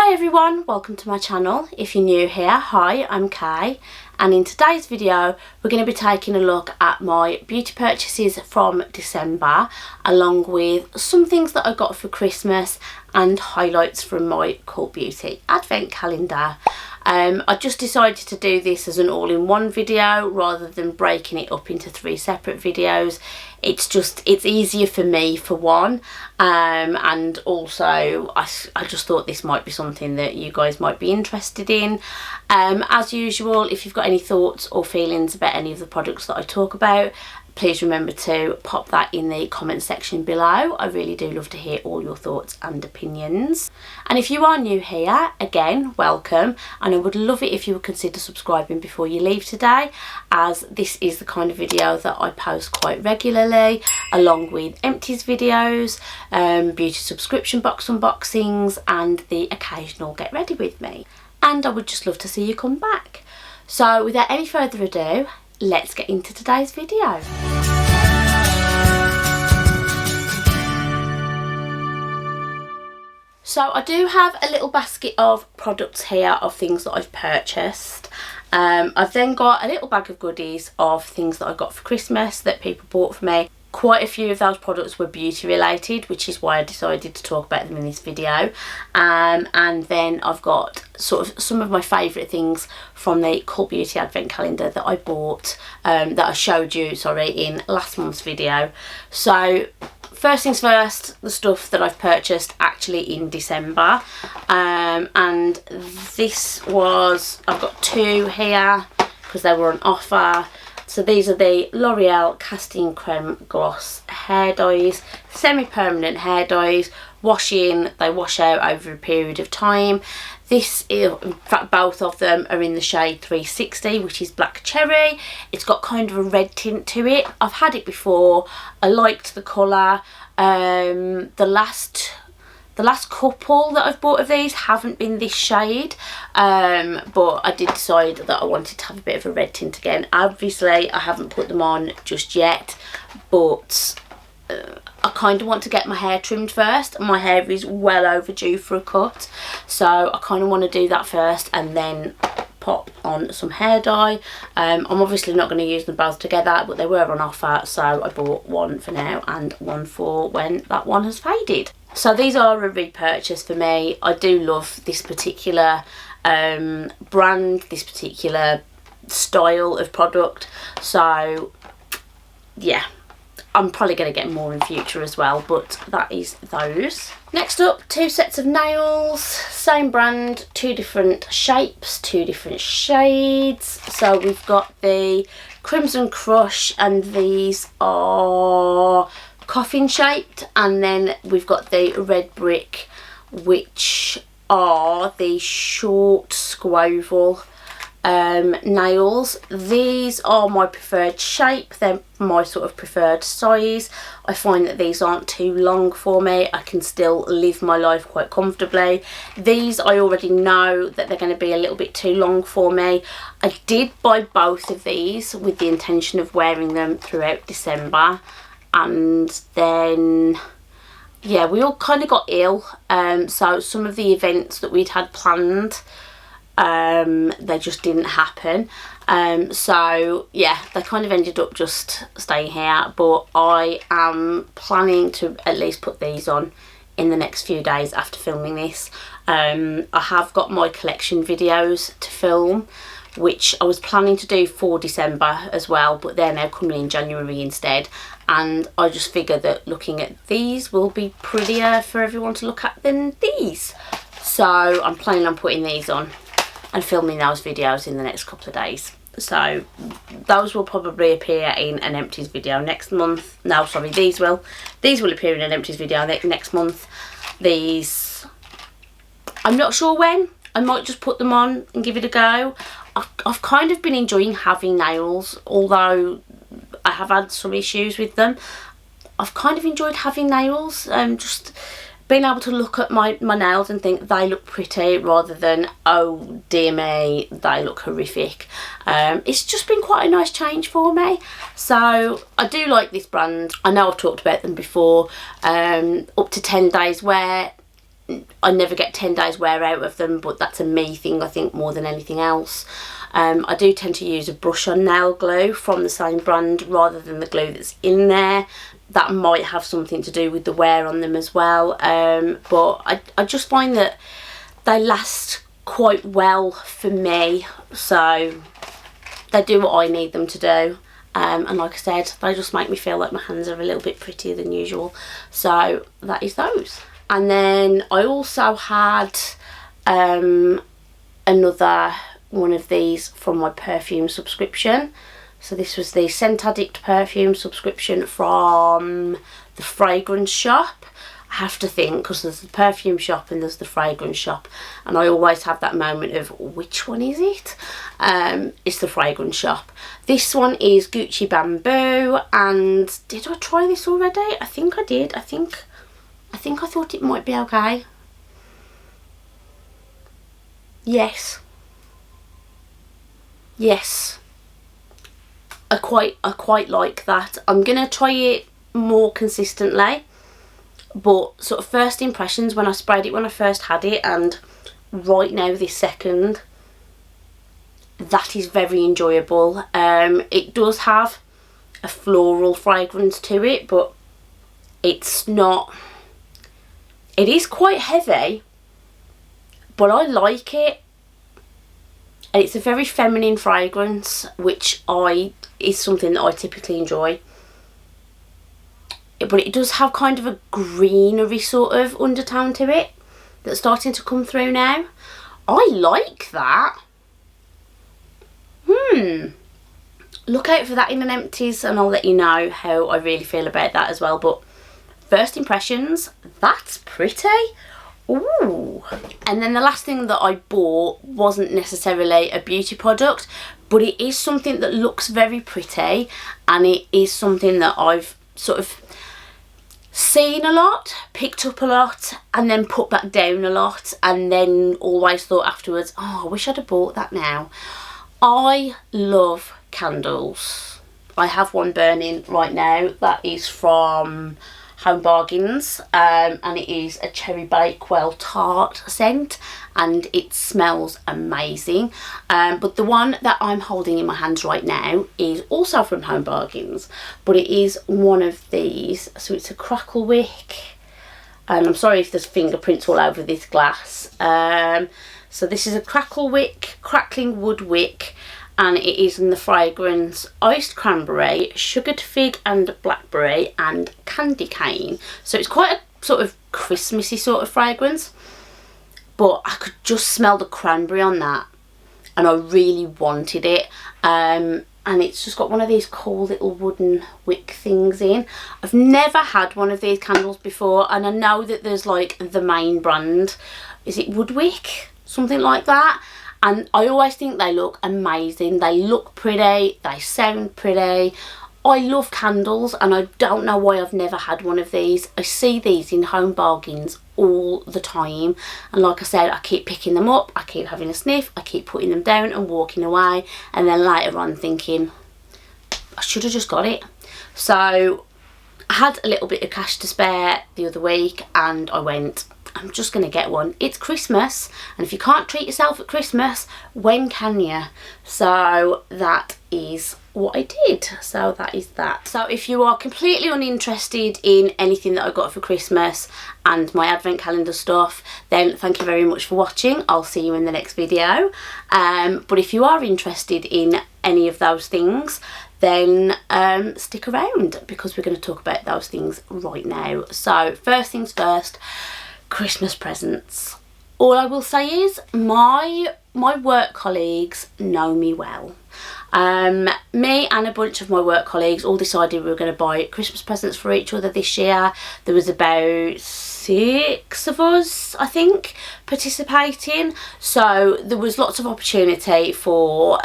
Hi everyone, welcome to my channel. If you're new here, hi, I'm Kay, and in today's video we're going to be taking a look at my beauty purchases from December, along with some things that I got for Christmas and highlights from my Cult Beauty advent calendar. I just decided to do this as an all-in-one video rather than breaking it up into 3 separate videos. It's easier for me, for one, and also I just thought this might be something that you guys might be interested in. As usual, if you've got any thoughts or feelings about any of the products that I talk about, please remember to pop that in the comment section below. I really do love to hear all your thoughts and opinions. And if you are new here, again, welcome, and I would love it if you would consider subscribing before you leave today, as this is the kind of video that I post quite regularly, along with empties videos, beauty subscription box unboxings, and the occasional get ready with me. And I would just love to see you come back. So without any further ado, let's get into today's video. So I do have a little basket of products here of things that I've purchased. I've then got a little bag of goodies of things that I got for Christmas that people bought for me. Quite a few of those products were beauty related, which is why I decided to talk about them in this video. And then I've got sort of some of my favourite things from the Cult Beauty advent calendar that I bought, that I showed you, in last month's video. So first things first, the stuff that I've purchased actually in December, and this was, I've got 2 here because they were on offer. So these are the L'Oreal Casting Creme Gloss hair dyes, semi-permanent hair dyes, they wash out over a period of time. This is, in fact, both of them are in the shade 360, which is black cherry. It's got kind of a red tint to it. I've had it before. I liked the colour. The last couple that I've bought of these haven't been this shade, but I did decide that I wanted to have a bit of a red tint again. Obviously I haven't put them on just yet, but I kind of want to get my hair trimmed first. My hair is well overdue for a cut, so I kind of want to do that first and then pop on some hair dye. I'm obviously not going to use them both together, but they were on offer, so I bought one for now and one for when that one has faded. So these are a repurchase for me. I do love this particular brand, this particular style of product, so yeah, I'm probably going to get more in future as well, but that is those. Next up, 2 sets of nails, same brand, 2 different shapes, 2 different shades. So we've got the Crimson Crush, and these are coffin shaped, and then we've got the Red Brick, which are the short squoval nails. These are my preferred shape, they're my sort of preferred size. I find that these aren't too long for me. I can still live my life quite comfortably. These, I already know that they're going to be a little bit too long for me. I did buy both of these with the intention of wearing them throughout December, and then yeah, we all kind of got ill, so some of the events that we'd had planned, they just didn't happen, so yeah, they kind of ended up just staying here. But I am planning to at least put these on in the next few days after filming this. I have got my collection videos to film, which I was planning to do for December as well, but they're now coming in January instead, and I just figure that looking at these will be prettier for everyone to look at than these. So I'm planning on putting these on and filming those videos in the next couple of days. So those will probably appear in an empties video next month. No, sorry, these will appear in an empties video next month. These, I'm not sure when. I might just put them on and give it a go. I've kind of been enjoying having nails, although I have had some issues with them. I've kind of enjoyed having nails, just being able to look at my nails and think they look pretty, rather than, oh dear me, they look horrific. It's just been quite a nice change for me, so I do like this brand. I know I've talked about them before. Up to 10 days wear, I never get 10 days wear out of them, but that's a me thing, I think, more than anything else. I do tend to use a brush on nail glue from the same brand rather than the glue that's in there. That might have something to do with the wear on them as well, but I just find that they last quite well for me, so they do what I need them to do. And like I said, they just make me feel like my hands are a little bit prettier than usual. So that is those. And then I also had another one of these from my perfume subscription. So this was the Scent Addict perfume subscription from the fragrance shop. I have to think, because there's the perfume shop and there's the fragrance shop, and I always have that moment of which one is it? It's the fragrance shop. This one is Gucci Bamboo, and did I try this already? I think I did. I think I thought it might be okay. Yes. Yes. I quite like that. I'm gonna try it more consistently. But sort of first impressions when I sprayed it when I first had it, and right now this second, that is very enjoyable. It does have a floral fragrance to it, but it's not, it is quite heavy, but I like it. And it's a very feminine fragrance, which is something that I typically enjoy. But it does have kind of a greenery sort of undertone to it that's starting to come through now. I like that. Look out for that in an empties, and I'll let you know how I really feel about that as well. But first impressions, that's pretty. Ooh. And then the last thing that I bought wasn't necessarily a beauty product, but it is something that looks very pretty, and it is something that I've sort of seen a lot, picked up a lot, and then put back down a lot, and then always thought afterwards, oh, I wish I'd have bought that now. I love candles. I have one burning right now that is from Home Bargains, and it is a Cherry Bakewell tart scent, and it smells amazing. But the one that I'm holding in my hands right now is also from Home Bargains, but it is one of these. So it's a crackle wick, and I'm sorry if there's fingerprints all over this glass. So this is a crackle wick, crackling wood wick, and it is in the fragrance iced cranberry, sugared fig and blackberry, and candy cane. So it's quite a sort of Christmassy sort of fragrance, but I could just smell the cranberry on that, and I really wanted it. And it's just got one of these cool little wooden wick things in. I've never had one of these candles before, and I know that there's like the main brand, is it Woodwick? Something like that. And I always think they look amazing. They look pretty, they sound pretty. I love candles, and I don't know why I've never had one of these. I see these in Home Bargains all the time, and like I said, I keep picking them up, I keep having a sniff, I keep putting them down and walking away, and then later on thinking, I should have just got it. So I had a little bit of cash to spare the other week, and I went, I'm just going to get one. It's Christmas, and if you can't treat yourself at Christmas, when can you? So that is what I did. So that is that. So if you are completely uninterested in anything that I got for Christmas and my advent calendar stuff, then thank you very much for watching. I'll see you in the next video. But if you are interested in any of those things, then stick around, because we're going to talk about those things right now. So first things first, Christmas presents. All I will say is my work colleagues know me well. Me and a bunch of my work colleagues all decided we were going to buy Christmas presents for each other this year. There was about 6 of us, I think, participating, so there was lots of opportunity for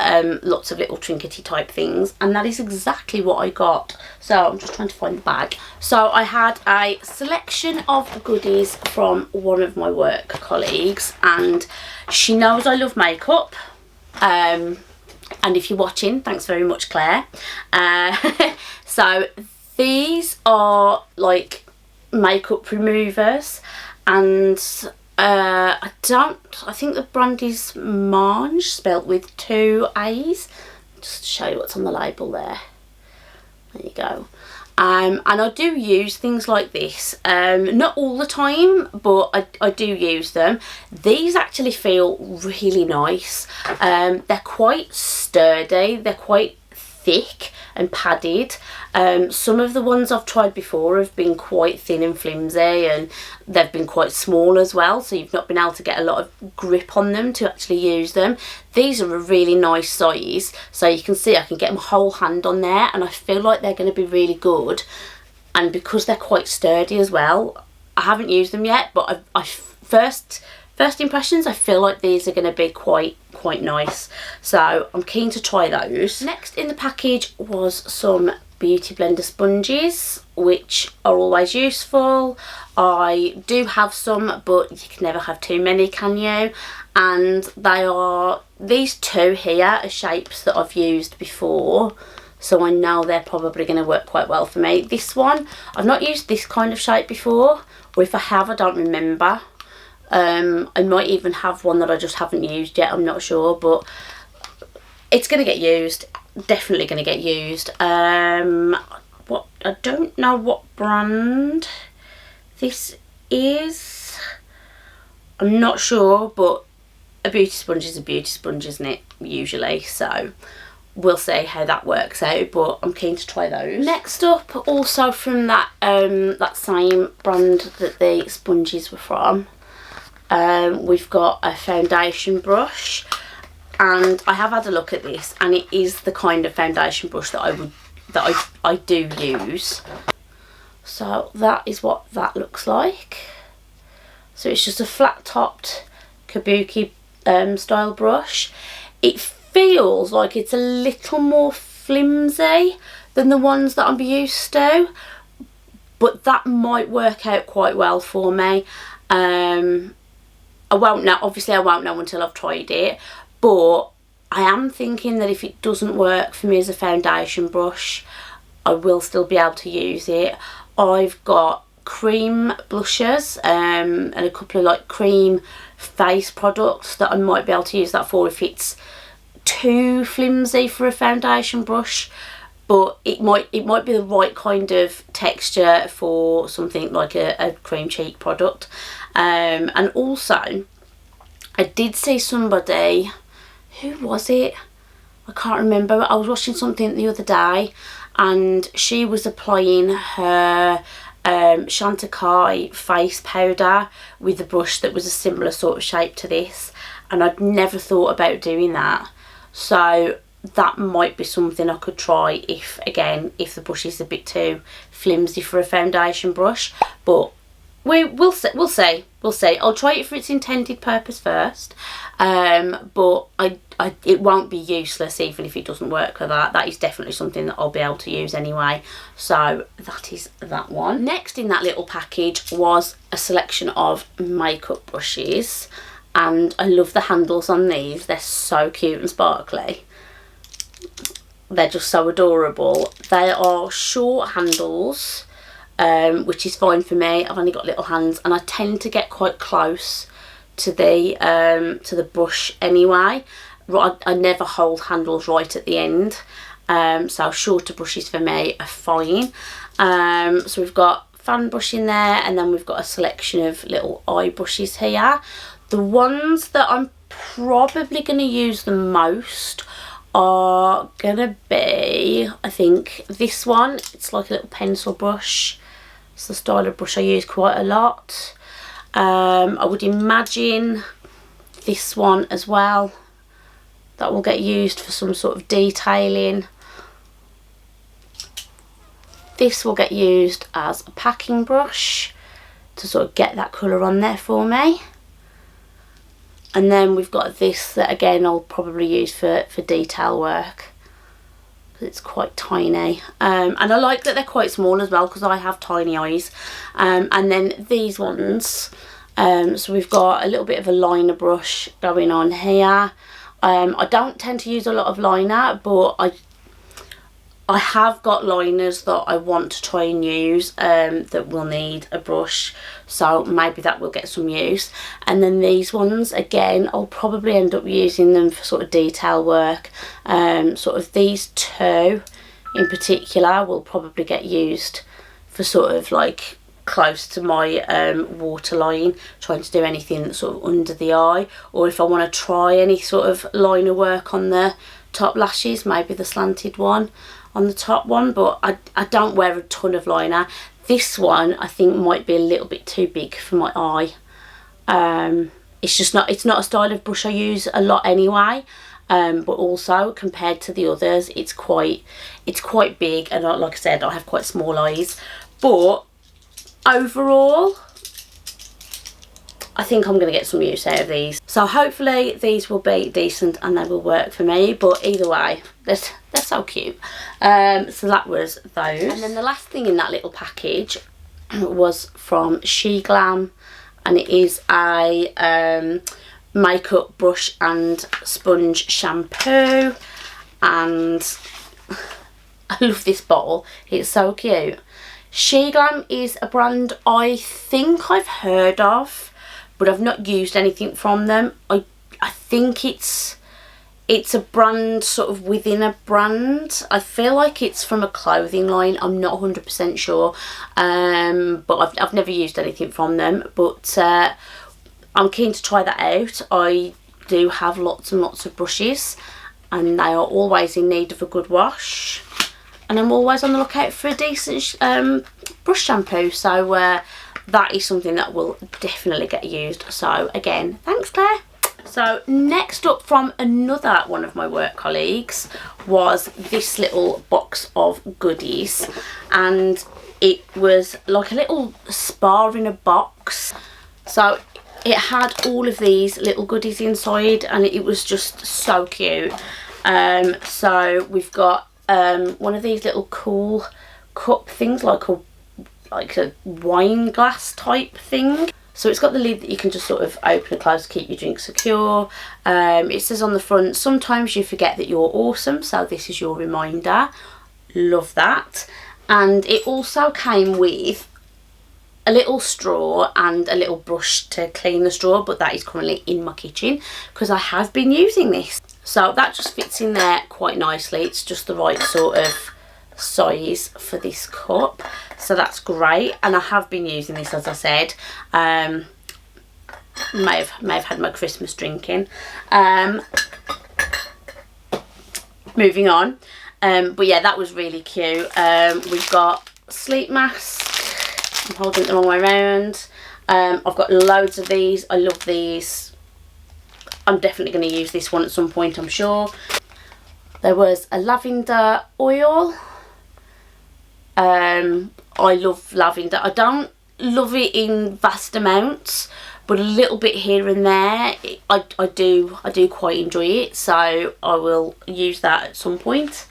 lots of little trinkety type things, and that is exactly what I got. So I'm just trying to find the bag. So I had a selection of goodies from one of my work colleagues, and she knows I love makeup. And if you're watching, thanks very much, Claire. So these are like makeup removers, and I think the brand is Mange, spelt with 2 A's. Just to show you what's on the label there. There you go. And I do use things like this, not all the time, but I do use them. These actually feel really nice. They're quite sturdy, they're quite thick and padded. Some of the ones I've tried before have been quite thin and flimsy, and they've been quite small as well, so you've not been able to get a lot of grip on them to actually use them. These are a really nice size, so you can see I can get my whole hand on there, and I feel like they're going to be really good. And because they're quite sturdy as well, I haven't used them yet, but first impressions, I feel like these are going to be quite nice, so I'm keen to try those. Next in the package was some beauty blender sponges, which are always useful. I do have some, but you can never have too many, can you? And they are, these 2 here are shapes that I've used before, so I know they're probably going to work quite well for me. This one, I've not used this kind of shape before, or if I have, I don't remember. I might even have one that I just haven't used yet, I'm not sure, but it's going to get used, definitely going to get used. What, I don't know what brand this is, I'm not sure, but a beauty sponge is a beauty sponge, isn't it, usually, so we'll see how that works out, but I'm keen to try those. Next up, also from that that same brand that the sponges were from, we've got a foundation brush, and I have had a look at this, and it is the kind of foundation brush that I do use. So that is what that looks like. So it's just a flat topped kabuki style brush. It feels like it's a little more flimsy than the ones that I'm used to, but that might work out quite well for me. I won't know, obviously I won't know until I've tried it, but I am thinking that if it doesn't work for me as a foundation brush, I will still be able to use it. I've got cream blushes and a couple of like cream face products that I might be able to use that for if it's too flimsy for a foundation brush, but it might be the right kind of texture for something like a cream cheek product. And also I did see somebody, who was it, I can't remember, I was watching something the other day and she was applying her Chantecaille face powder with a brush that was a similar sort of shape to this, and I'd never thought about doing that, so that might be something I could try if the brush is a bit too flimsy for a foundation brush, but we'll see. I'll try it for its intended purpose first, but it won't be useless even if it doesn't work for that. That is definitely something that I'll be able to use anyway, so that is that one. Next in that little package was a selection of makeup brushes, and I love the handles on these. They're so cute and sparkly. They're just so adorable. They are short handles, which is fine for me. I've only got little hands and I tend to get quite close to the brush anyway. I never hold handles right at the end, so shorter brushes for me are fine. So we've got fan brush in there, and then we've got a selection of little eye brushes here. The ones that I'm probably going to use the most are going to be, I think, this one. It's like a little pencil brush. It's the style of brush I use quite a lot. I would imagine this one as well. That will get used for some sort of detailing. This will get used as a packing brush to sort of get that colour on there for me. And then we've got this that again I'll probably use for detail work, because it's quite tiny. And I like that they're quite small as well, because I have tiny eyes. And then these ones, so we've got a little bit of a liner brush going on here. I don't tend to use a lot of liner, but I have got liners that I want to try and use that will need a brush, so maybe that will get some use. And then these ones, again, I'll probably end up using them for sort of detail work. Sort of these two in particular will probably get used for sort of like close to my waterline, trying to do anything that's sort of under the eye, or if I want to try any sort of liner work on the top lashes, maybe the slanted one on the top one. But I don't wear a ton of liner. This one I think might be a little bit too big for my eye. It's not a style of brush I use a lot anyway, but also compared to the others it's quite big, and like I said, I have quite small eyes. But overall I think I'm going to get some use out of these, so hopefully these will be decent and they will work for me. But either way, they're so cute. So that was those. And then the last thing in that little package was from SheGlam, and it is a makeup brush and sponge shampoo, and I love this bottle, it's so cute. SheGlam is a brand I think I've heard of, but I've not used anything from them. I think it's a brand sort of within a brand. I feel like it's from a clothing line, I'm not 100% sure, but I've never used anything from them. But I'm keen to try that out. I do have lots and lots of brushes, and they are always in need of a good wash, and I'm always on the lookout for a decent brush shampoo, so that is something that will definitely get used. So again, thanks Claire. So next up from another one of my work colleagues was this little box of goodies, and it was like a little spa in a box. So it had all of these little goodies inside, and it was just so cute. So we've got one of these little cool cup things, like a wine glass type thing. So it's got the lid that you can just sort of open and close to keep your drink secure. It says on the front, sometimes you forget that you're awesome, so this is your reminder. Love that. And it also came with a little straw and a little brush to clean the straw, but that is currently in my kitchen because I have been using this. So that just fits in there quite nicely. It's just the right sort of size for this cup, so that's great. And I have been using this, as I said. May have had my Christmas drinking. Moving on. But yeah, that was really cute. We've got sleep mask. I'm holding it the wrong way around. I've got loads of these. I love these. I'm definitely going to use this one at some point, I'm sure. There was a lavender oil. I love lavender. I don't love it in vast amounts, but a little bit here and there I do quite enjoy it, so I will use that at some point.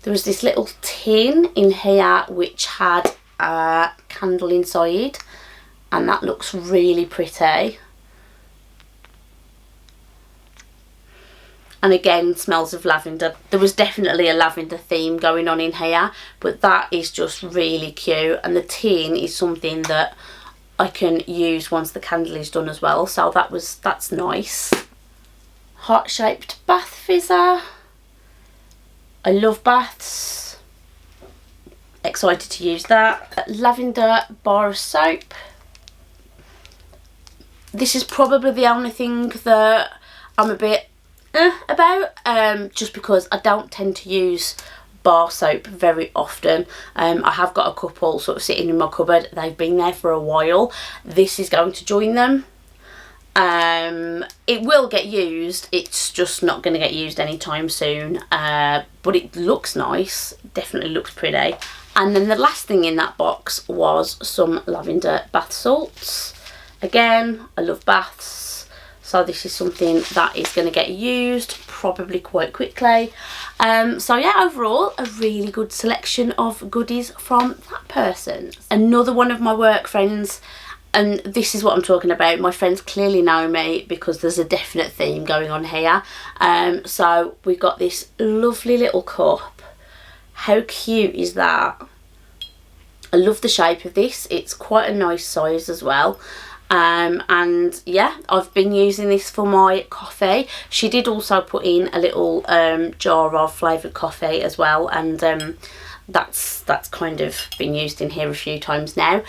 There was this little tin in here which had a candle inside, and that looks really pretty. And again, smells of lavender. There was definitely a lavender theme going on in here, but that is just really cute. And the tin is something that I can use once the candle is done as well, so that's nice. Heart-shaped bath fizzer. I love baths. Excited to use that. Lavender bar of soap. This is probably the only thing that I'm a bit about, just because I don't tend to use bar soap very often. I have got a couple sort of sitting in my cupboard. They've been there for a while. This is going to join them. It will get used, it's just not going to get used anytime soon, but it looks nice, definitely looks pretty. And then the last thing in that box was some lavender bath salts. Again, I love baths, so this is something that is going to get used probably quite quickly. So yeah, overall a really good selection of goodies from that person. Another one of my work friends, and this is what I'm talking about, my friends clearly know me because there's a definite theme going on here. So we've got this lovely little cup. How cute is that? I love the shape of this. It's quite a nice size as well. And yeah, I've been using this for my coffee. She did also put in a little jar of flavoured coffee as well, and that's kind of been used in here a few times now.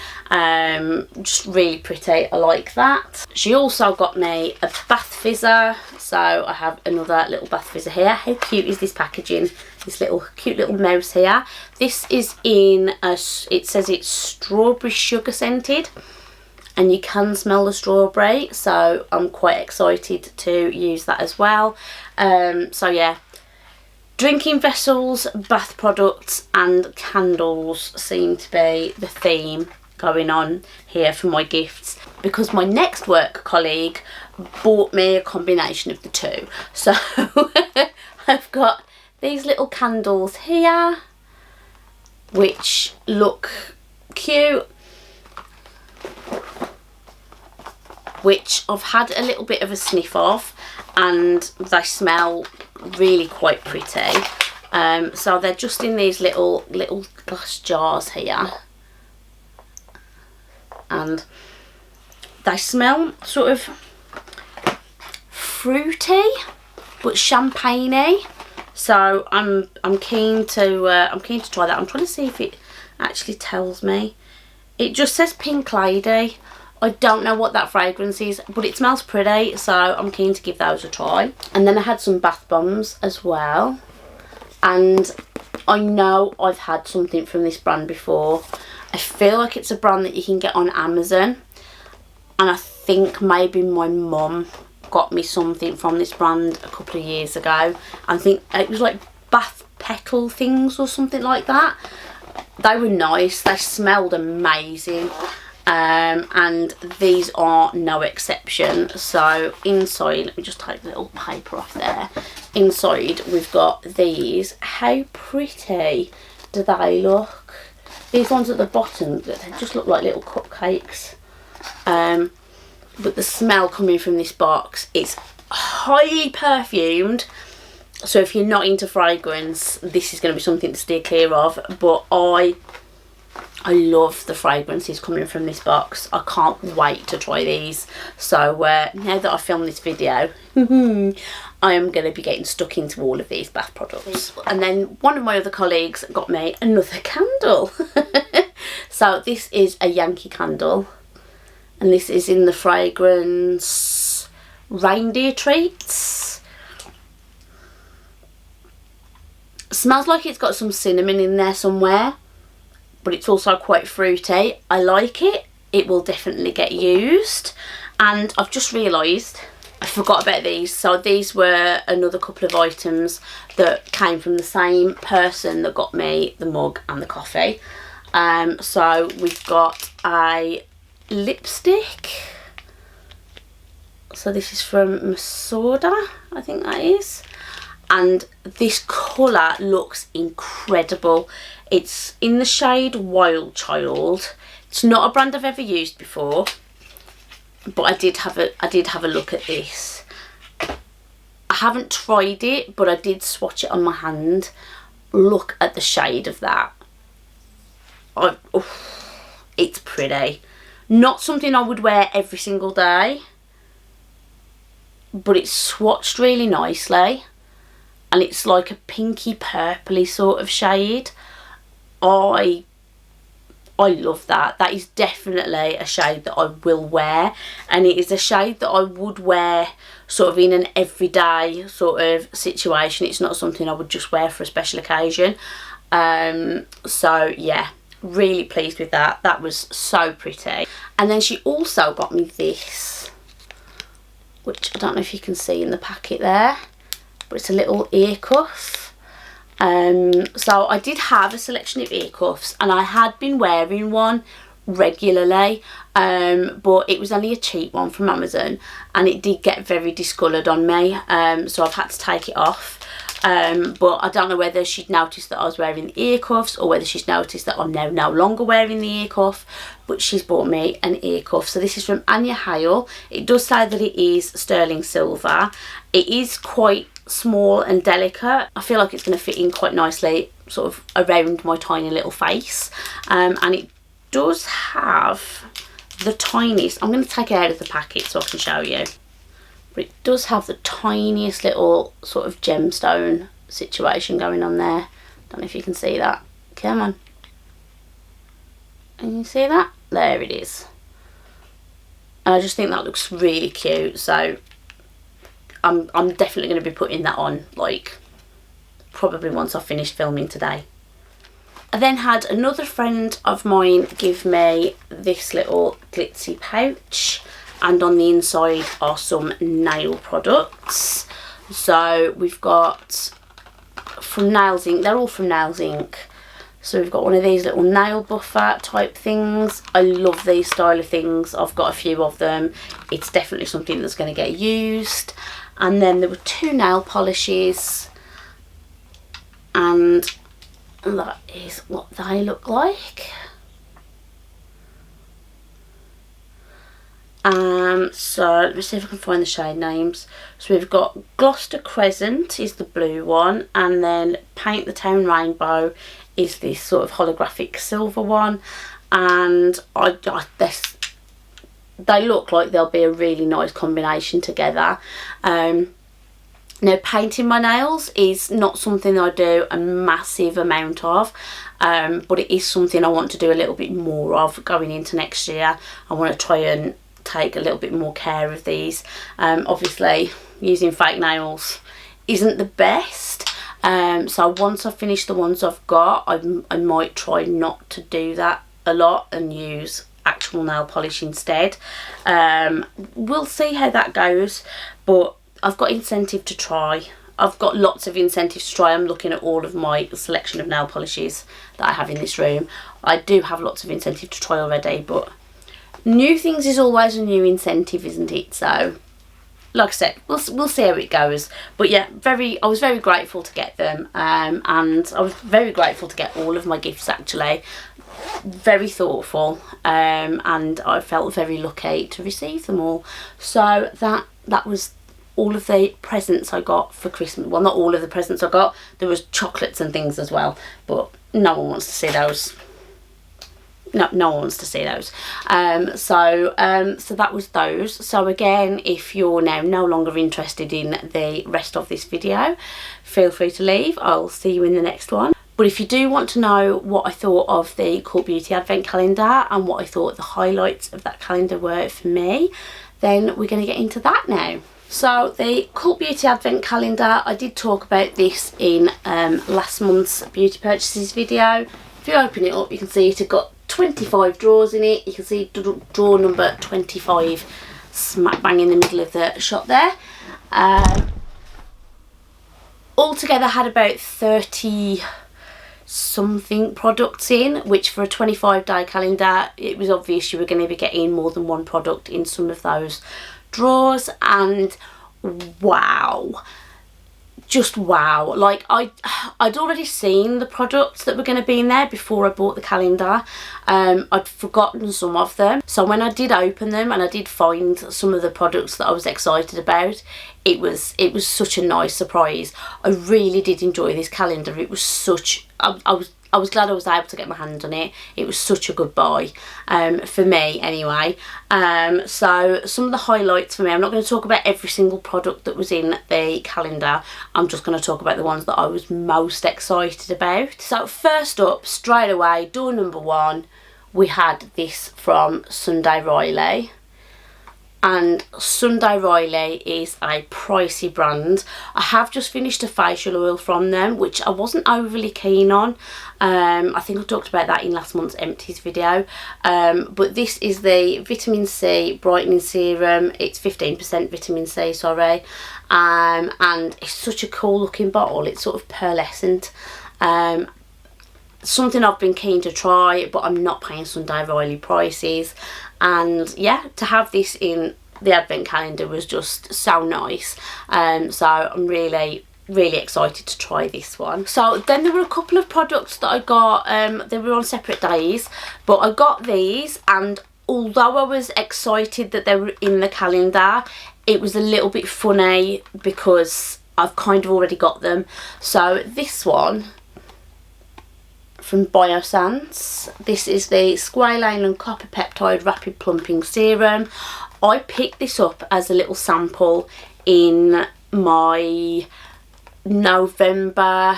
Just really pretty. I like that. She also got me a bath fizzer, so I have another little bath fizzer here. How cute is this packaging? This little cute little mouse here. This is in a, it says it's strawberry sugar scented, and you can smell the strawberry, so I'm quite excited to use that as well. So yeah, drinking vessels, bath products and candles seem to be the theme going on here for my gifts, because my next work colleague bought me a combination of the two. So I've got these little candles here which look cute, which I've had a little bit of a sniff of, and they smell really quite pretty. So they're just in these little glass jars here, and they smell sort of fruity but champagne-y. So I'm keen to try that. I'm trying to see if it actually tells me. It just says Pink Lady. I don't know what that fragrance is, but it smells pretty, so I'm keen to give those a try. And then I had some bath bombs as well, and I know I've had something from this brand before. I feel like it's a brand that you can get on Amazon, and I think maybe my mum got me something from this brand a couple of years ago. I think it was like bath petal things or something like that. They were nice, they smelled amazing. And these are no exception. So inside, let me just take the little paper off there. Inside we've got these. How pretty do they look? These ones at the bottom, they just look like little cupcakes. But the smell coming from this box, it's highly perfumed. So if you're not into fragrance, this is going to be something to steer clear of. But I love the fragrances coming from this box. I can't wait to try these. So now that I've filmed this video, I am going to be getting stuck into all of these bath products. And then one of my other colleagues got me another candle. So this is a Yankee candle, and this is in the fragrance Reindeer Treats. Smells like it's got some cinnamon in there somewhere, but it's also quite fruity. I like it. It will definitely get used. And I've just realised I forgot about these. So these were another couple of items that came from the same person that got me the mug and the coffee. So we've got a lipstick. So this is from Masoda, I think that is. And this colour looks incredible. It's in the shade Wild Child. It's not a brand I've ever used before, but I did have a look at this. I haven't tried it, but I did swatch it on my hand. Look at the shade of that. It's pretty. Not something I would wear every single day, but it's swatched really nicely, and it's like a pinky purpley sort of shade. I love that. That is definitely a shade that I will wear, and it is a shade that I would wear sort of in an everyday sort of situation. It's not something I would just wear for a special occasion. So yeah, really pleased with that. That was so pretty. And then she also got me this, which I don't know if you can see in the packet there, but it's a little ear cuff. So I did have a selection of ear cuffs, and I had been wearing one regularly, but it was only a cheap one from Amazon, and it did get very discoloured on me, so I've had to take it off. But I don't know whether she'd noticed that I was wearing the ear cuffs, or whether she's noticed that I'm now no longer wearing the ear cuff, but she's bought me an ear cuff. So this is from Anya Hale. It does say that it is sterling silver. It is quite small and delicate. I feel like it's going to fit in quite nicely sort of around my tiny little face, and it does have the tiniest, I'm going to take it out of the packet so I can show you, but it does have the tiniest little sort of gemstone situation going on there. Don't know if you can see that. Come on, can you see that? There it is. And I just think that looks really cute, so I'm definitely going to be putting that on, like, probably once I've finished filming today. I then had another friend of mine give me this little glitzy pouch, and on the inside are some nail products. So we've got from Nails Inc, they're all from Nails Inc. So we've got one of these little nail buffer type things. I love these style of things. I've got a few of them. It's definitely something that's going to get used. And then there were 2 nail polishes, and that is what they look like. So let me see if I can find the shade names. So we've got Gloucester Crescent is the blue one, and then Paint the Town Rainbow is this sort of holographic silver one, and they look like they'll be a really nice combination together. Now, painting my nails is not something I do a massive amount of, but it is something I want to do a little bit more of going into next year. I want to try and take a little bit more care of these. Obviously, using fake nails isn't the best, so once I've finished the ones I've got, I might try not to do that a lot and use actual nail polish instead. We'll see how that goes, but I've got incentive to try. I've got lots of incentives to try. I'm looking at all of my selection of nail polishes that I have in this room. I do have lots of incentive to try already, but new things is always a new incentive, isn't it? So like I said, we'll see how it goes. But yeah, I was very grateful to get them, and I was very grateful to get all of my gifts actually. Very thoughtful, and I felt very lucky to receive them all. So that was all of the presents I got for Christmas. Well, not all of the presents I got. There was chocolates and things as well, but no one wants to see those. No one wants to see those. So that was those. So again, if you're now no longer interested in the rest of this video, feel free to leave. I'll see you in the next one. But if you do want to know what I thought of the Cult Beauty Advent Calendar and what I thought the highlights of that calendar were for me, then we're going to get into that now. So the Cult Beauty Advent Calendar, I did talk about this in last month's beauty purchases video. If you open it up, you can see it's got 25 drawers in it. You can see drawer number 25 smack bang in the middle of the shot there. Altogether had about 30 something products in, which for a 25-day calendar, it was obvious you were going to be getting more than one product in some of those drawers. And wow, just wow. Like I'd already seen the products that were going to be in there before I bought the calendar. I'd forgotten some of them, so when I did open them and I did find some of the products that I was excited about, it was such a nice surprise. I really did enjoy this calendar. It was such I was glad I was able to get my hand on it. It was such a good buy, for me anyway. So some of the highlights for me, I'm not going to talk about every single product that was in the calendar. I'm just going to talk about the ones that I was most excited about. So first up, straight away, door number 1, we had this from Sunday Riley. And Sunday Riley is a pricey brand. I have just finished a facial oil from them, which I wasn't overly keen on. I think I talked about that in last month's empties video. But this is the vitamin C brightening serum. It's 15% vitamin C, sorry. And it's such a cool looking bottle. It's sort of pearlescent. Something I've been keen to try, but I'm not paying Sunday Riley prices. And yeah, to have this in the advent calendar was just so nice. So I'm really excited to try this one. So then there were a couple of products that I got. They were on separate days, but I got these, and although I was excited that they were in the calendar, it was a little bit funny because I've kind of already got them. So this one from Biossance, this is the squalane and copper peptide rapid plumping serum. I picked this up as a little sample in my November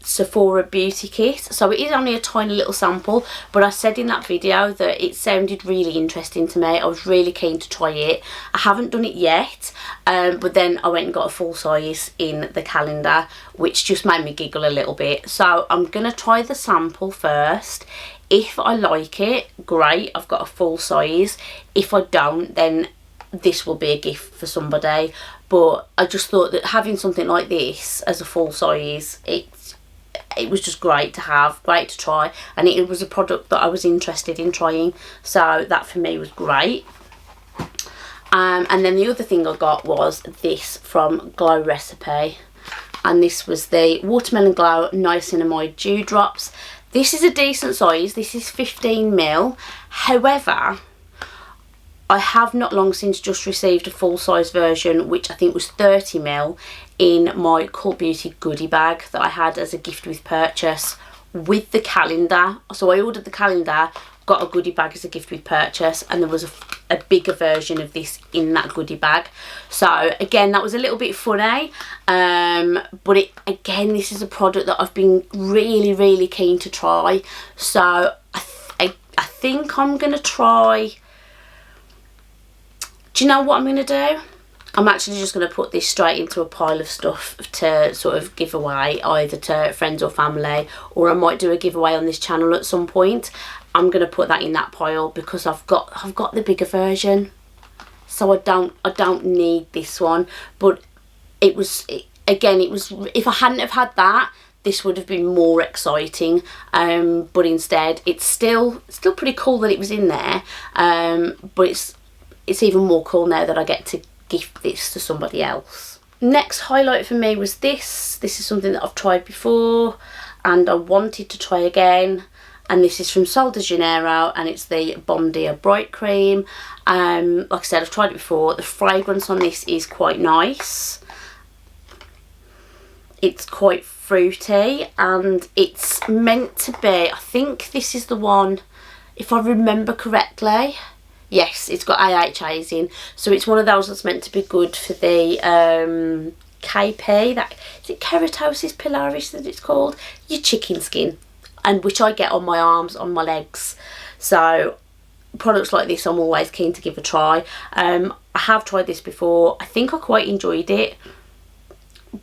Sephora beauty kit, so it is only a tiny little sample, but I said in that video that it sounded really interesting to me. I was really keen to try it. I haven't done it yet, but then I went and got a full size in the calendar, which just made me giggle a little bit. So I'm gonna try the sample first. If I like it, great, I've got a full size. If I don't, then this will be a gift for somebody. But I just thought that having something like this as a full size, it was just great to have, great to try, and it was a product that I was interested in trying, so that for me was great. And then the other thing I got was this from Glow Recipe, and this was the Watermelon Glow Niacinamide Dew Drops. This is a decent size, this is 15ml, however, I have not long since just received a full size version, which I think was 30ml, in my Cult Beauty goodie bag that I had as a gift with purchase with the calendar. So I ordered the calendar, got a goodie bag as a gift with purchase, and there was a bigger version of this in that goodie bag. So again, that was a little bit funny, but again, this is a product that I've been really keen to try. So I think I'm gonna try. Do you know what I'm gonna do? I'm actually just going to put this straight into a pile of stuff to sort of give away, either to friends or family, or I might do a giveaway on this channel at some point. I'm going to put that in that pile because I've got the bigger version, so I don't need this one. But it was if I hadn't have had that, this would have been more exciting. But instead, it's still pretty cool that it was in there. But it's even more cool now that I get to gift this to somebody else. Next highlight for me was this. This is something that I've tried before and I wanted to try again, and this is from Sol de Janeiro, and it's the Bon Dia Bright Cream. Like I said, I've tried it before. The fragrance on this is quite nice. It's quite fruity, and it's meant to be, I think this is the one, if I remember correctly. Yes, it's got AHAs in, so it's one of those that's meant to be good for the KP, that is it, keratosis pilaris that it's called, your chicken skin, and which I get on my arms, on my legs. So products like this I'm always keen to give a try. I have tried this before. I think I quite enjoyed it,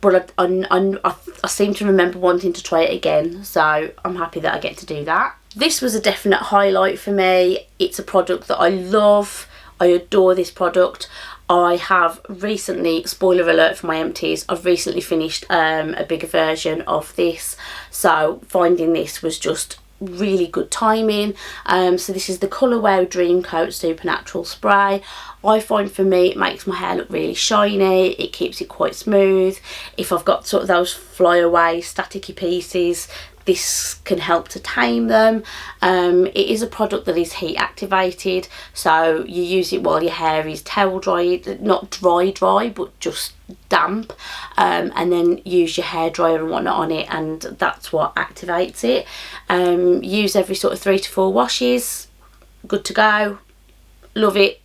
but I seem to remember wanting to try it again, so I'm happy that I get to do that. This was a definite highlight for me. It's a product that I love. I adore this product. I have recently, spoiler alert for my empties, I've recently finished a bigger version of this, so finding this was just really good timing. So this is the Colour Wow Dream Coat Supernatural Spray. I find for me it makes my hair look really shiny, it keeps it quite smooth. If I've got sort of those flyaway staticky pieces, this can help to tame them. It is a product that is heat activated, so you use it while your hair is towel dry, not dry, but just damp, and then use your hairdryer and whatnot on it, and that's what activates it. Use every sort of 3 to 4 washes, good to go. Love it.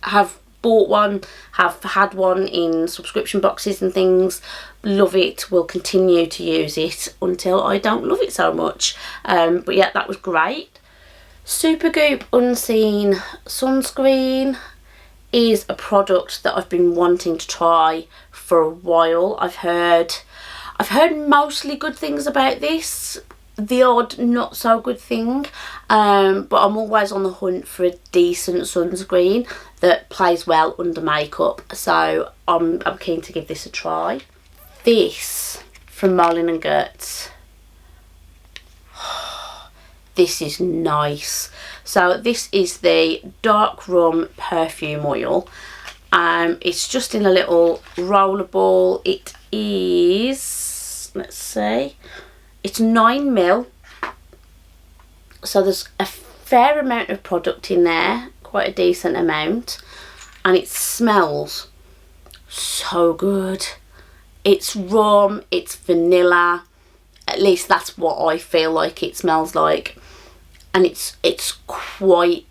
Have bought one, have had one in subscription boxes and things. Love it. Will continue to use it until I don't love it so much. But yeah, that was great. Supergoop Unseen Sunscreen is a product that I've been wanting to try for a while. I've heard mostly good things about this, the odd not so good thing, but I'm always on the hunt for a decent sunscreen that plays well under makeup, so I'm keen to give this a try. This from Marlin & Goetz. This is nice. So this is the Dark Rum Perfume Oil. It's just in a little roller ball. It is, let's see, it's 9ml. So there's a fair amount of product in there, quite a decent amount, and it smells so good. It's rum, it's vanilla, at least that's what I feel like it smells like, and it's quite,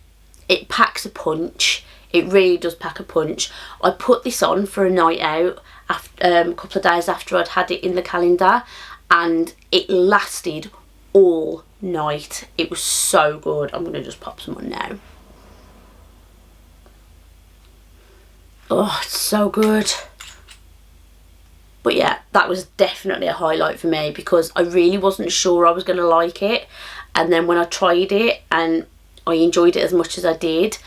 it packs a punch. It really does pack a punch. I put this on for a night out after, a couple of days after I'd had it in the calendar, and it lasted all night. It was so good. I'm going to just pop some on now. Oh, it's so good. But yeah, that was definitely a highlight for me because I really wasn't sure I was going to like it. And then when I tried it and I enjoyed it as much as I did,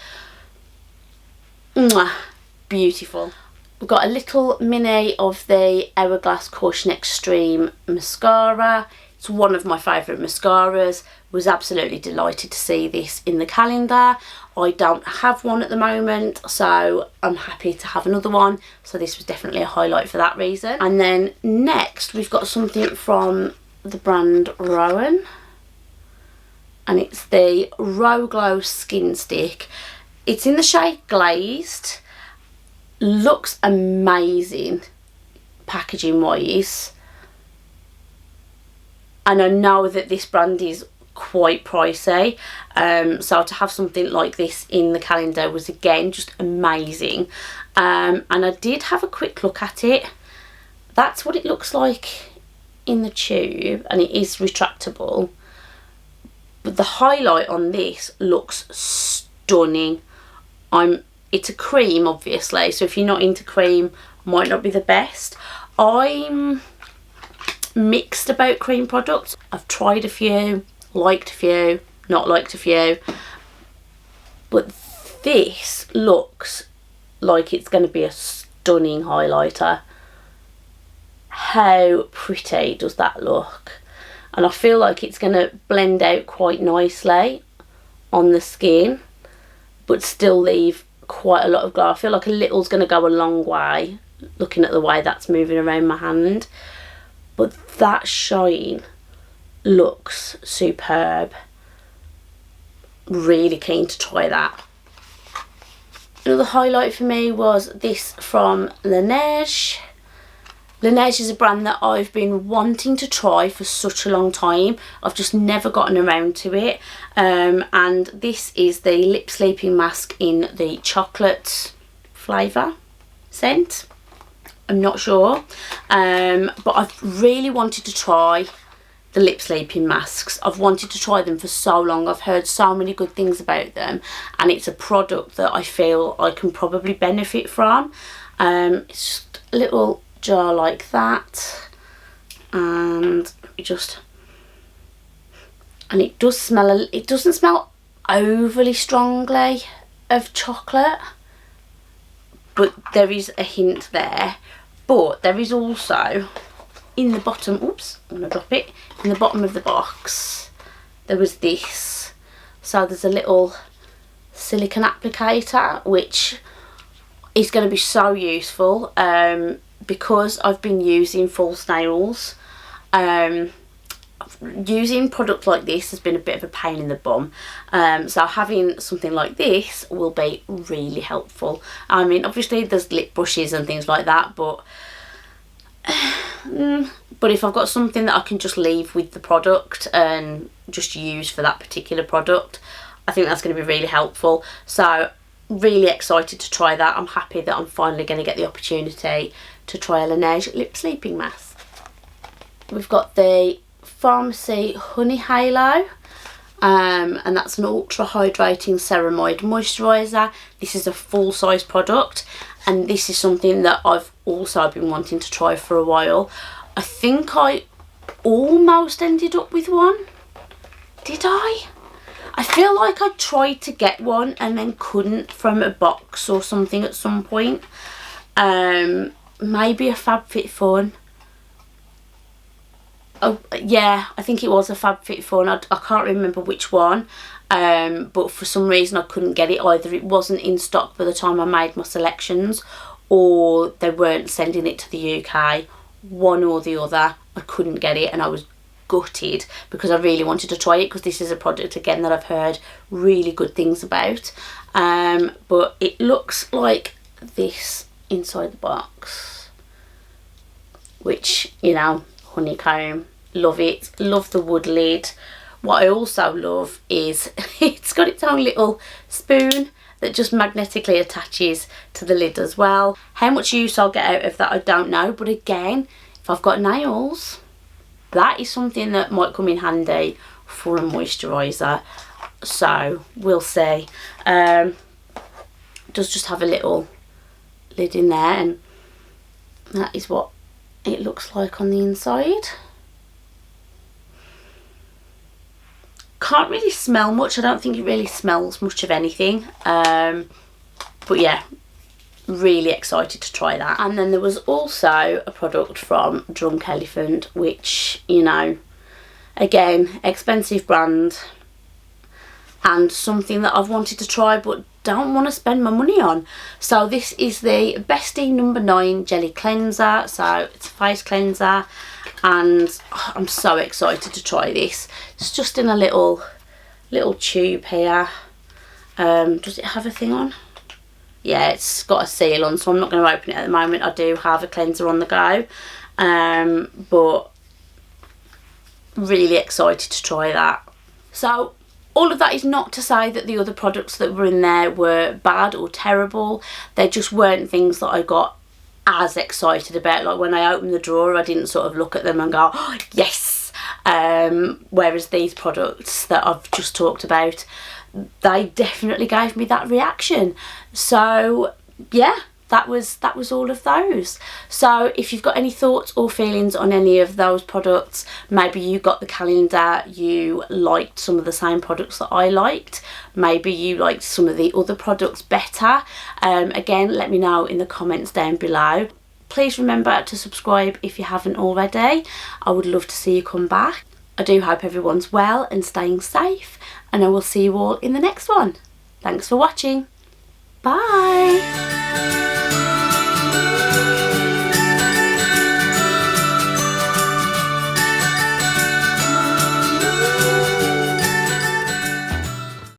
mwah, beautiful. We've got a little mini of the Hourglass Caution Extreme mascara. It's one of my favourite mascaras. Was absolutely delighted to see this in the calendar. I don't have one at the moment, so I'm happy to have another one. So this was definitely a highlight for that reason. And then next we've got something from the brand Rowan, and it's the Row Glow Skin Stick. It's in the shade Glazed. Looks amazing packaging wise, and I know that this brand is quite pricey, so to have something like this in the calendar was again just amazing. And I did have a quick look at it. That's what it looks like in the tube, and it is retractable, but the highlight on this looks stunning. It's a cream, obviously, so if you're not into cream, might not be the best. I'm mixed about cream products. I've tried a few, liked a few, not liked a few, but this looks like it's going to be a stunning highlighter. How pretty does that look? And I feel like it's going to blend out quite nicely on the skin, but still leave quite a lot of glow. I feel like a little's going to go a long way, looking at the way that's moving around my hand. But that shine looks superb. Really keen to try that. Another highlight for me was this from Laneige. Laneige is a brand that I've been wanting to try for such a long time. I've just never gotten around to it. And this is the lip sleeping mask in the chocolate flavour scent. I'm not sure. But I've really wanted to try the lip sleeping masks. I've wanted to try them for so long. I've heard so many good things about them. And it's a product that I feel I can probably benefit from. It's just a little jar like that, and it does smell, it doesn't smell overly strongly of chocolate, but there is a hint there. But there is also in the bottom, oops, I'm gonna drop it, in the bottom of the box there was this, so there's a little silicone applicator which is going to be so useful. Because I've been using false nails, using product like this has been a bit of a pain in the bum, so having something like this will be really helpful. I mean, obviously there's lip brushes and things like that, but if I've got something that I can just leave with the product and just use for that particular product, I think that's going to be really helpful. So really excited to try that. I'm happy that I'm finally going to get the opportunity to try a Laneige lip sleeping mask. We've got the Pharmacy Honey Halo, and that's an ultra hydrating ceramide moisturiser. This is a full size product, and this is something that I've also been wanting to try for a while. I think I almost ended up with one. Did I? I feel like I tried to get one and then couldn't from a box or something at some point. Maybe a FabFitFun. Oh yeah, I think it was a FabFitFun. I can't remember which one, but for some reason I couldn't get it. Either it wasn't in stock by the time I made my selections, or they weren't sending it to the UK. One or the other. I couldn't get it, and I was gutted because I really wanted to try it, because this is a product again that I've heard really good things about. But it looks like this inside the box. which, you know, honeycomb, love it. Love the wood lid. What I also love is it's got its own little spoon that just magnetically attaches to the lid as well. How much use I'll get out of that I don't know, but again, if I've got nails, that is something that might come in handy for a moisturiser. So we'll see. Does just have a little lid in there, and that is what it looks like on the inside. Can't really smell much. I don't think it really smells much of anything, but yeah, really excited to try that. And then there was also a product from Drunk Elephant, which, you know, again, expensive brand and something that I've wanted to try but don't want to spend my money on. So this is the Bestie number 9 Jelly Cleanser. So it's a face cleanser, and I'm so excited to try this. It's just in a little tube here. Does it have a thing on? Yeah, it's got a seal on, so I'm not going to open it at the moment. I do have a cleanser on the go, but really excited to try that. So all of that is not to say that the other products that were in there were bad or terrible. They just weren't things that I got as excited about. Like when I opened the drawer, I didn't sort of look at them and go, oh, yes. Whereas these products that I've just talked about, they definitely gave me that reaction. So yeah, that was all of those. So if you've got any thoughts or feelings on any of those products, maybe you got the calendar, you liked some of the same products that I liked, maybe you liked some of the other products better, again, let me know in the comments down below. Please remember to subscribe if you haven't already. I would love to see you come back. I do hope everyone's well and staying safe, and I will see you all in the next one. Thanks for watching. Bye.